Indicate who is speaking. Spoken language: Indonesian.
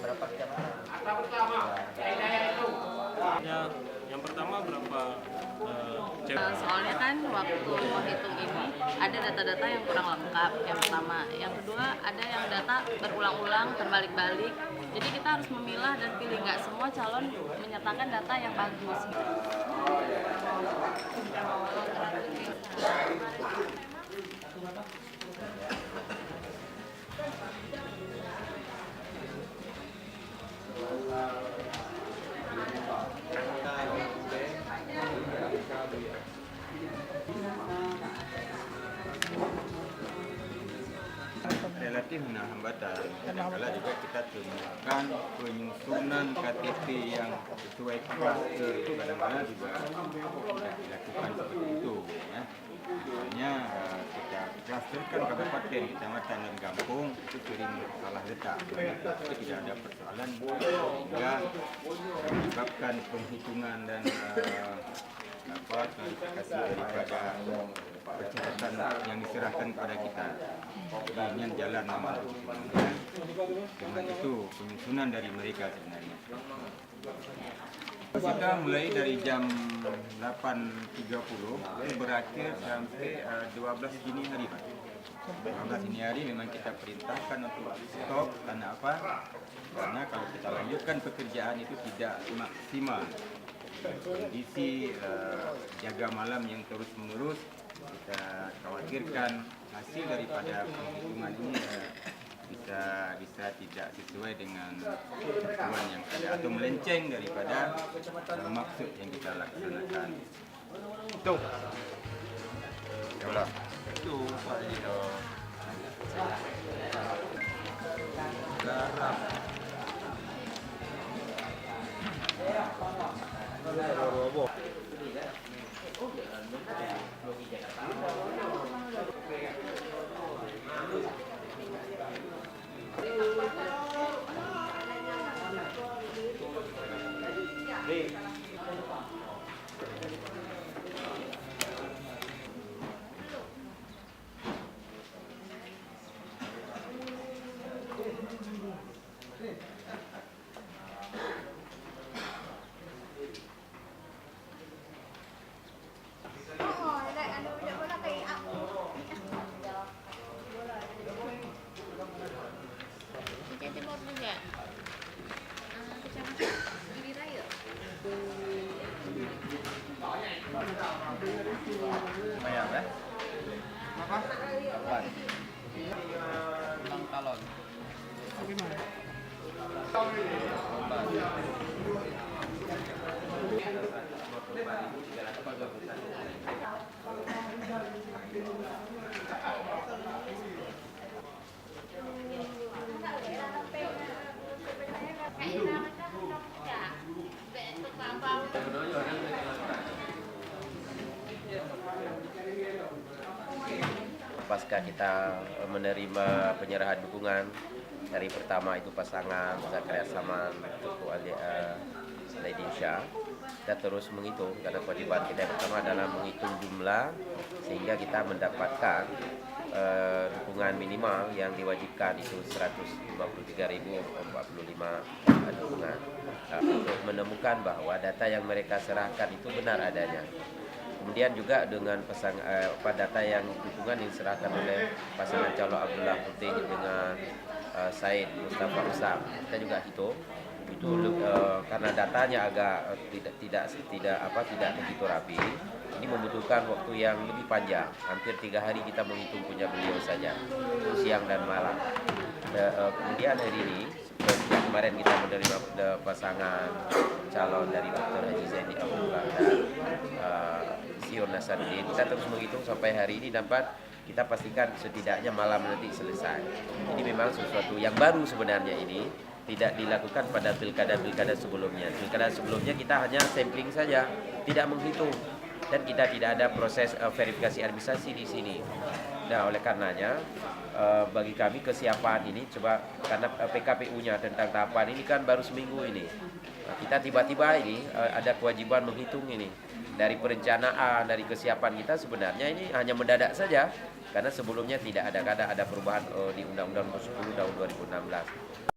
Speaker 1: Berapa kecamatan?
Speaker 2: Yang pertama berapa
Speaker 3: Soalnya kan waktu menghitung ini ada data-data yang kurang lengkap, yang pertama. Yang kedua ada yang data berulang-ulang, terbalik-balik. Jadi kita harus memilah dan pilih, nggak semua calon menyertakan data yang bagus.
Speaker 4: Relatif menahan hambatan. Kadang-kala juga kita temukan penyusunan KTP yang sesuai klaster itu kadang-kala juga tidak dilakukan seperti itu. Ya. Misalnya kita klasterkan kabupaten, kecamatan dan kampung itu sering salah letak. Tapi tidak ada persoalan sehingga menyebabkan penghitungan dan klarifikasi daripada persyaratan yang diserahkan kepada kita. Ini jalan nama dengan itu penyusunan dari mereka sebenarnya. Kita mulai dari jam 8.30 berakhir sampai 12 dini hari, Pak. 12 dini hari memang kita perintahkan untuk stop karena apa? Karena kalau kita lanjutkan pekerjaan itu tidak maksimal. Kondisi jaga malam yang terus-menerus, kita khawatirkan hasil daripada penghitungan ini bisa tidak sesuai dengan ketentuan yang ada atau melenceng daripada maksud yang kita laksanakan. Itu. Ya, itu Pak Lido. Garam.
Speaker 1: Banyak ya?
Speaker 4: Apa?
Speaker 1: 6 kalon.
Speaker 4: Bagaimana?
Speaker 1: Pasca kita menerima penyerahan dukungan dari pertama itu pasangan Zakaria Saman, Tuku Lady Syah, kita terus menghitung karena kewajiban kita yang pertama adalah menghitung jumlah sehingga kita mendapatkan dukungan minimal yang diwajibkan itu 153.045 dukungan untuk menemukan bahwa data yang mereka serahkan itu benar adanya. Kemudian juga dengan data yang dukungan yang diserahkan oleh pasangan calon Abdullah Putih dengan Said Mustafa Usam, kita juga hitung itu karena datanya agak tidak begitu rapi. Ini membutuhkan waktu yang lebih panjang, hampir 3 hari kita menghitung punya beliau saja, siang dan malam. Kemudian hari ini, kemarin kita menerima pasangan calon dari Dr. Haji Zaidi Abdullah dan Sior Nasaruddin. Kita terus menghitung sampai hari ini dapat kita pastikan setidaknya malam nanti selesai. Ini memang sesuatu yang baru sebenarnya, ini tidak dilakukan pada pilkada-pilkada sebelumnya. Pilkada sebelumnya kita hanya sampling saja, tidak menghitung. Dan kita tidak ada proses verifikasi administrasi di sini. Nah, oleh karenanya bagi kami kesiapan ini coba karena PKPU-nya tentang tahapan ini kan baru seminggu ini. Kita tiba-tiba ini ada kewajiban menghitung ini. dari perencanaan, dari kesiapan kita sebenarnya ini hanya mendadak saja karena sebelumnya tidak ada perubahan di Undang-Undang Nomor 10 tahun 2016.